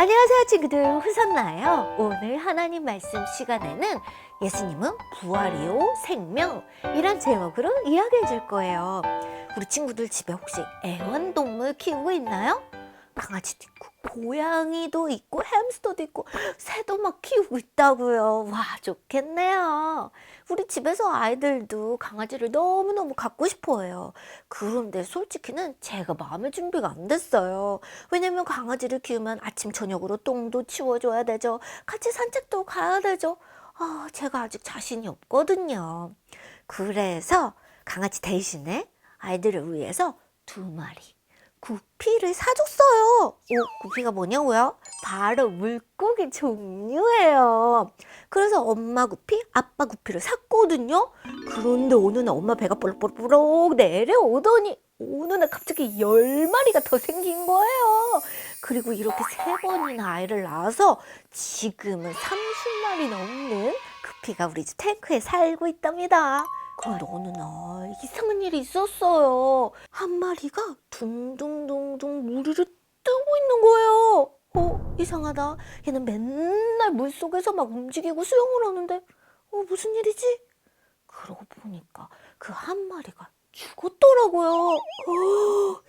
안녕하세요 친구들, 후선나예요. 오늘 하나님 말씀 시간에는 예수님은 부활이요 생명이란 제목으로 이야기해 줄 거예요. 우리 친구들 집에 혹시 애완동물 키우고 있나요? 강아지도 있고 고양이도 있고 햄스터도 있고 새도 막 키우고 있다고요. 와, 좋겠네요. 우리 집에서 아이들도 강아지를 너무너무 갖고 싶어 해요. 그런데 솔직히는 제가 마음의 준비가 안 됐어요. 왜냐면 강아지를 키우면 아침 저녁으로 똥도 치워줘야 되죠. 같이 산책도 가야 되죠. 제가 아직 자신이 없거든요. 그래서 강아지 대신에 아이들을 위해서 2마리 구피를 사줬어요. 구피가 뭐냐고요? 바로 물고기 종류예요. 그래서 엄마 구피, 아빠 구피를 샀거든요. 그런데 어느 날 엄마 배가 볼록볼록 내려오더니 어느 날 갑자기 10마리가 더 생긴 거예요. 그리고 이렇게 3번이나 아이를 낳아서 지금은 30마리 넘는 구피가 우리 집 탱크에 살고 있답니다. 그런데 어느 날 이상한 일이 있었어요. 한 마리가 둥둥둥둥 무리를 뜨고 있는 거예요. 이상하다. 얘는 맨날 물속에서 막 움직이고 수영을 하는데 무슨 일이지? 그러고 보니까 그 한 마리가 죽었더라고요.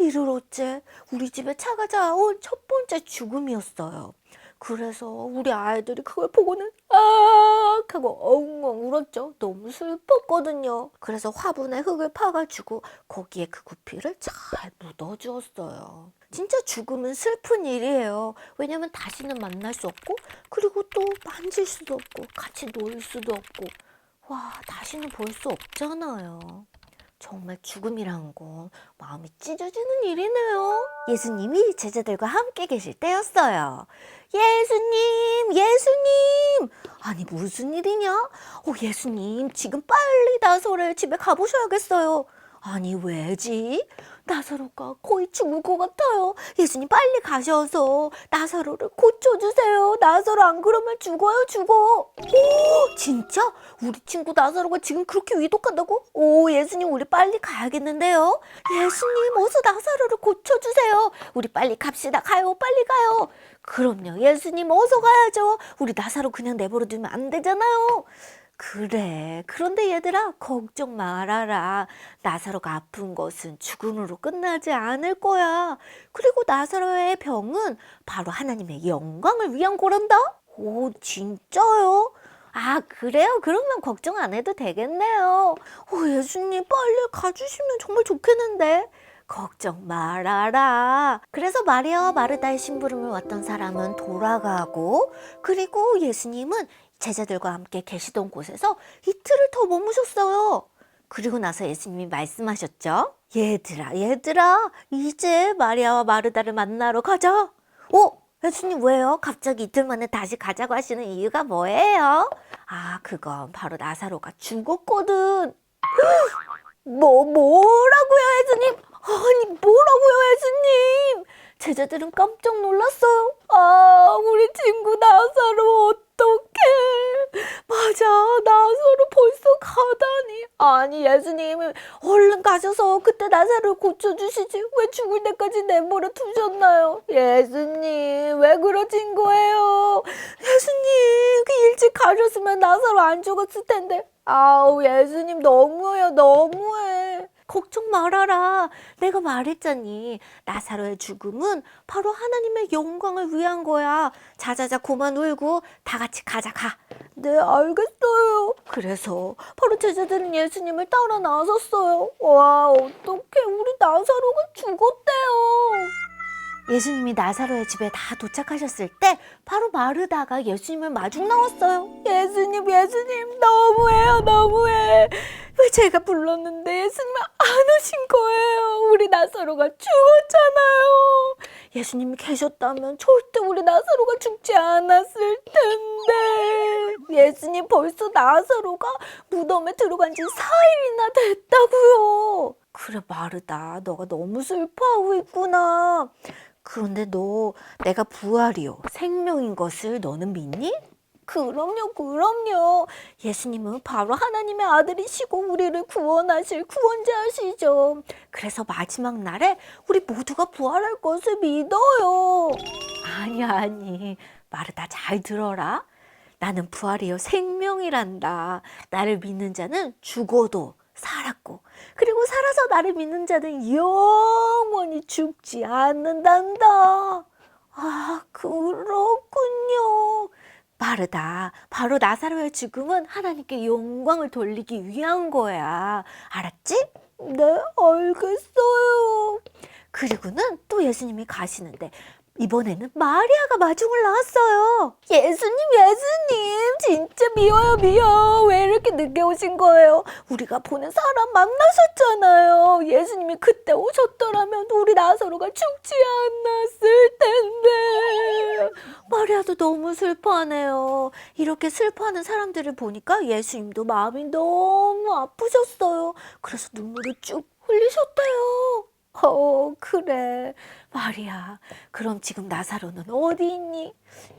이를 어째 우리 집에 찾아온 첫 번째 죽음이었어요. 그래서 우리 아이들이 그걸 보고는 하고 엉엉 울었죠. 너무 슬펐거든요. 그래서 화분에 흙을 파가지고 거기에 그 구피를 잘 묻어주었어요. 진짜 죽음은 슬픈 일이에요. 왜냐면 다시는 만날 수 없고, 그리고 또 만질 수도 없고 같이 놀 수도 없고, 다시는 볼 수 없잖아요. 정말 죽음이란 건 마음이 찢어지는 일이네요. 예수님이 제자들과 함께 계실 때였어요. 예수님! 아니 무슨 일이냐? 예수님 지금 빨리 나사로의 집에 가보셔야겠어요. 아니 왜지? 나사로가 거의 죽을 것 같아요. 예수님 빨리 가셔서 나사로를 고쳐주세요. 나사로 안 그러면 죽어요, 죽어. 진짜? 우리 친구 나사로가 지금 그렇게 위독하다고? 예수님 우리 빨리 가야겠는데요. 예수님 어서 나사로를 고쳐주세요. 우리 빨리 갑시다. 가요, 빨리 가요. 그럼요, 예수님 어서 가야죠. 우리 나사로 그냥 내버려 두면 안 되잖아요. 그래. 그런데 얘들아, 걱정 말아라. 나사로가 아픈 것은 죽음으로 끝나지 않을 거야. 그리고 나사로의 병은 바로 하나님의 영광을 위한 거란다? 진짜요? 그래요? 그러면 걱정 안 해도 되겠네요. 예수님 빨리 가주시면 정말 좋겠는데. 걱정 말아라. 그래서 마리아와 마르다의 심부름을 왔던 사람은 돌아가고, 그리고 예수님은 제자들과 함께 계시던 곳에서 이틀을 더 머무셨어요. 그리고 나서 예수님이 말씀하셨죠. 얘들아, 이제 마리아와 마르다를 만나러 가자. 예수님 왜요? 갑자기 이틀 만에 다시 가자고 하시는 이유가 뭐예요? 그건 바로 나사로가 죽었거든. 뭐라고요, 예수님? 아니, 뭐라고요, 예수님? 제자들은 깜짝 놀랐어요. 우리 친구 나사로 어떡해. 맞아, 나사로 벌써 가다니. 아니, 예수님 얼른 가셔서 그때 나사로를 고쳐주시지. 왜 죽을 때까지 내버려 두셨나요? 예수님 왜 그러신 거예요? 예수님 일찍 가셨으면 나사로 안 죽었을 텐데. 예수님 너무해요, 너무해. 걱정 말아라. 내가 말했잖니. 나사로의 죽음은 바로 하나님의 영광을 위한 거야. 자자자 그만 울고 다 같이 가자, 가. 네, 알겠어요. 그래서 바로 제자들은 예수님을 따라 나섰어요. 어떡해, 우리 나사로가 죽었대요. 예수님이 나사로의 집에 다 도착하셨을 때 바로 마르다가 예수님을 마중 나왔어요. 예수님 너무해요, 너무해. 왜 제가 불렀는데 예수님은 안 오신 거예요. 우리 나사로가 죽었잖아요. 예수님이 계셨다면 절대 우리 나사로가 죽지 않았을 텐데. 예수님 벌써 나사로가 무덤에 들어간 지 4일이나 됐다고요. 그래 마르다, 너가 너무 슬퍼하고 있구나. 그런데 너 내가 부활이요 생명인 것을 너는 믿니? 그럼요. 예수님은 바로 하나님의 아들이시고 우리를 구원하실 구원자시죠. 그래서 마지막 날에 우리 모두가 부활할 것을 믿어요. 아니. 마르다 잘 들어라. 나는 부활이요 생명이란다. 나를 믿는 자는 죽어도 살았고 그리고 살아서 나를 믿는 자는 영원히 죽지 않는단다. 아, 그렇군요. 마르다, 바로 나사로의 죽음은 하나님께 영광을 돌리기 위한 거야. 알았지? 네, 알겠어요. 그리고는 또 예수님이 가시는데 이번에는 마리아가 마중을 나왔어요. 예수님, 진짜 미워요. 왜 이렇게 늦게 오신 거예요? 우리가 보낸 사람 만나셨잖아요. 예수님이 그때 오셨더라면 우리 나사로가 죽지 않았을 텐데. 마리아도 너무 슬퍼하네요. 이렇게 슬퍼하는 사람들을 보니까 예수님도 마음이 너무 아프셨어요. 그래서 눈물을 쭉 흘리셨대요. 그래. 마리아, 그럼 지금 나사로는 어디 있니?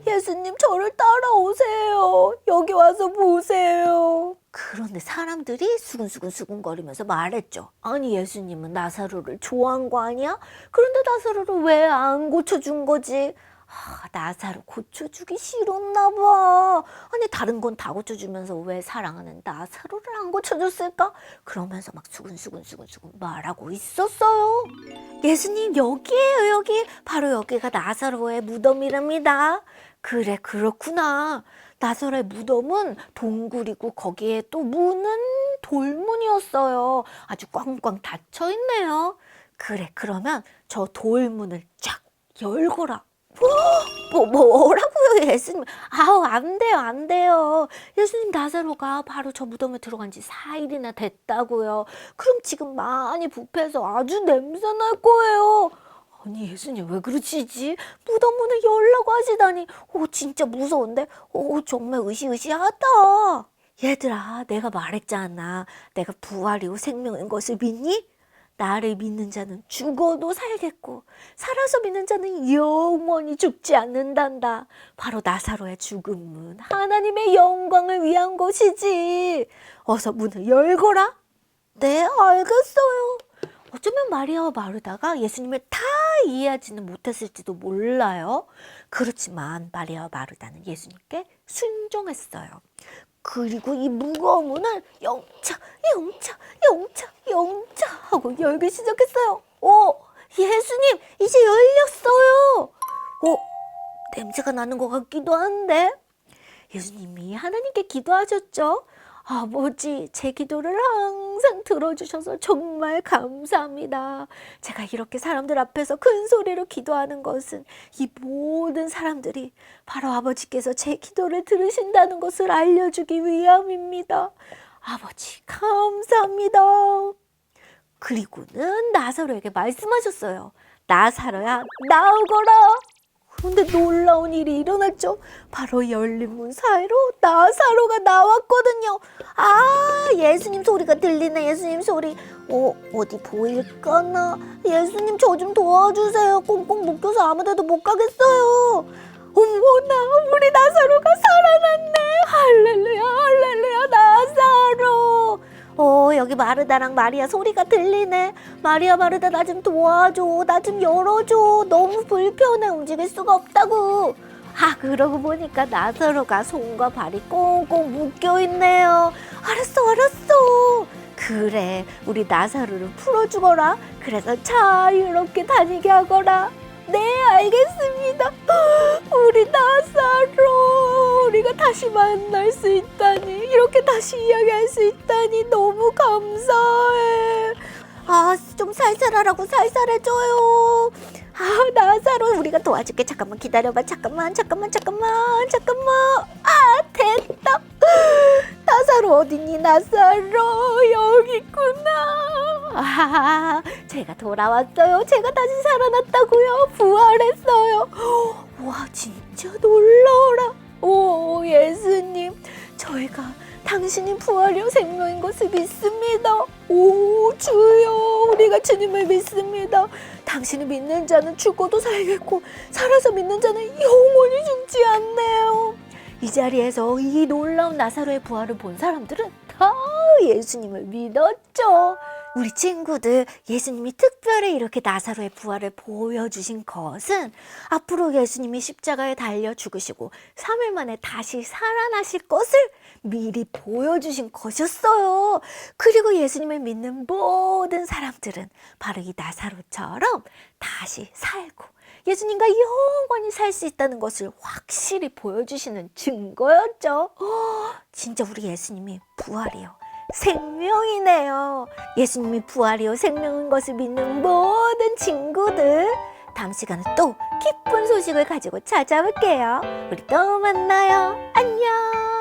예수님, 저를 따라오세요. 여기 와서 보세요. 그런데 사람들이 수근수근거리면서 말했죠. 아니, 예수님은 나사로를 좋아한 거 아니야? 그런데 나사로를 왜 안 고쳐준 거지? 나사로 고쳐주기 싫었나 봐. 아니, 다른 건 다 고쳐주면서 왜 사랑하는 나사로를 안 고쳐줬을까? 그러면서 막 수근수근 말하고 있었어요. 예수님, 여기에요, 여기. 바로 여기가 나사로의 무덤이랍니다. 그래, 그렇구나. 나사로의 무덤은 동굴이고 거기에 또 문은 돌문이었어요. 아주 꽝꽝 닫혀 있네요. 그래, 그러면 저 돌문을 쫙 열거라. 뭐라고요, 예수님? 안 돼요. 예수님, 나사로가 바로 저 무덤에 들어간 지 4일이나 됐다고요. 그럼 지금 많이 부패해서 아주 냄새 날 거예요. 아니, 예수님, 왜 그러시지? 무덤 문을 열라고 하시다니. 진짜 무서운데? 정말 으시으시하다. 얘들아, 내가 말했잖아. 내가 부활이고 생명인 것을 믿니? 나를 믿는 자는 죽어도 살겠고 살아서 믿는 자는 영원히 죽지 않는단다. 바로 나사로의 죽음은 하나님의 영광을 위한 것이지. 어서 문을 열거라. 네, 알겠어요. 어쩌면 마리아와 마르다가 예수님을 다 이해하지는 못했을지도 몰라요. 그렇지만 마리아와 마르다는 예수님께 순종했어요. 그리고 이 무거운 문을 영차 하고 열기 시작했어요. 예수님, 이제 열렸어요. 냄새가 나는 것 같기도 한데. 예수님이 하나님께 기도하셨죠. 아버지, 제 기도를 항상 들어주셔서 정말 감사합니다. 제가 이렇게 사람들 앞에서 큰 소리로 기도하는 것은 이 모든 사람들이 바로 아버지께서 제 기도를 들으신다는 것을 알려주기 위함입니다. 아버지, 감사합니다. 그리고는 나사로에게 말씀하셨어요. 나사로야, 나오거라. 그런데 놀라운 일이 일어났죠. 바로 열린 문 사이로 나사로가 나왔거든요. 예수님 소리가 들리네. 예수님 소리. 어디 보일까나? 예수님, 저 좀 도와주세요. 꽁꽁 묶여서 아무데도 못 가겠어요. 어머나, 우리 나사로가 살아났네. 할렐루야, 나사로. 여기 마르다랑 마리아 소리가 들리네. 마리아, 마르다, 나 좀 도와줘. 나 좀 열어줘. 너무 불편해. 움직일 수가 없다고. 그러고 보니까 나사로가 손과 발이 꽁꽁 묶여있네요. 알았어. 그래, 우리 나사로를 풀어주거라. 그래서 자유롭게 다니게 하거라. 네, 알겠습니다. 우리 나사로, 우리가 다시 만날 수 있다니, 이렇게 다시 이야기할 수 있다니 너무 감사해. 좀 살살하라고 살살해줘요. 나사로, 우리가 도와줄게. 잠깐만 기다려봐. 잠깐만. 됐다. 나사로 어딨니? 나사로, 여기 있구나. 제가 돌아왔어요. 제가 다시 살아났다고요. 부활했어요. 와, 진짜 놀라워라. 예수님, 저희가 당신이 부활이요 생명인 것을 믿습니다. 주여, 우리가 주님을 믿습니다. 당신을 믿는 자는 죽어도 살겠고 살아서 믿는 자는 영원히 죽지 않네요. 이 자리에서 이 놀라운 나사로의 부활을 본 사람들은 다 예수님을 믿었죠. 우리 친구들, 예수님이 특별히 이렇게 나사로의 부활을 보여주신 것은 앞으로 예수님이 십자가에 달려 죽으시고 3일 만에 다시 살아나실 것을 미리 보여주신 것이었어요. 그리고 예수님을 믿는 모든 사람들은 바로 이 나사로처럼 다시 살고 예수님과 영원히 살 수 있다는 것을 확실히 보여주시는 증거였죠. 진짜 우리 예수님이 부활이요, 생명이네요. 예수님이 부활이요 생명인 것을 믿는 모든 친구들, 다음 시간에 또 기쁜 소식을 가지고 찾아올게요. 우리 또 만나요. 안녕.